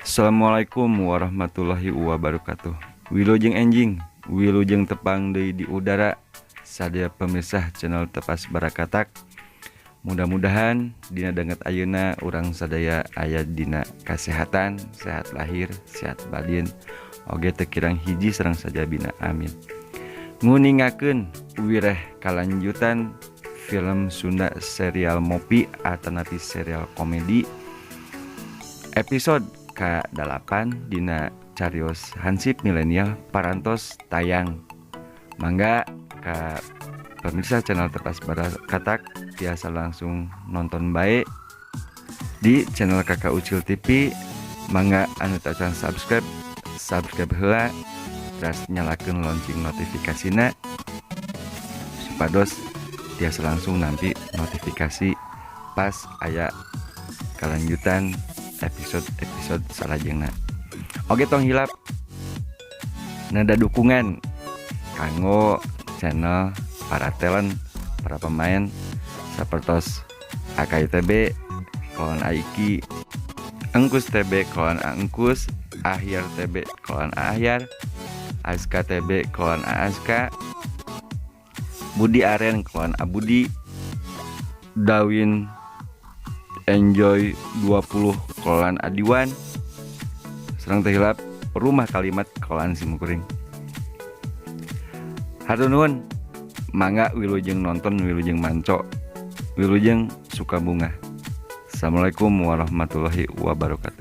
Assalamualaikum warahmatullahi wabarakatuh. Wilujeng enjing, wilujeng tepang deui di udara. Sadaya pemirsa channel Tepas Barakatak. Mudah-mudahan dina danget ayeuna urang sadaya aya dina kasehatan, sehat lahir, sehat batin, oge teu kirang hiji sareng sajabina amin. Nguningakeun wireh kalanjutan film Sunda serial Mopi atanapi serial komedi episode ke-8 dina carios Hansip Milenial parantos tayang. Mangga ka pemirsa channel Tepas Barakatak biasa langsung nonton bae di channel Kakak Ucil TV. Mangga anu teu can subscribe heula, terus nyalakeun lonceng notifikasina supados biasa langsung nampi notifikasi pas aya kalanjutan episode salajengna. Oge tong hilap nada dukungan kanggo channel para talent, para pemain sapertos AKITB kawan Aiki, Engkus TB kawan Engkus, Ahyar TB kawan Ahyar, Aska TB kawan Aska, Budi Aren kawan Abudi, Dawin Enjoy 20 kawan Adiwan, serang terhilap rumah kalimat kawan Simukuring. Hatur nuhun, mangga wilujeng nonton, wilujeng manco, wilujeng suka bunga. Assalamualaikum warahmatullahi wabarakatuh.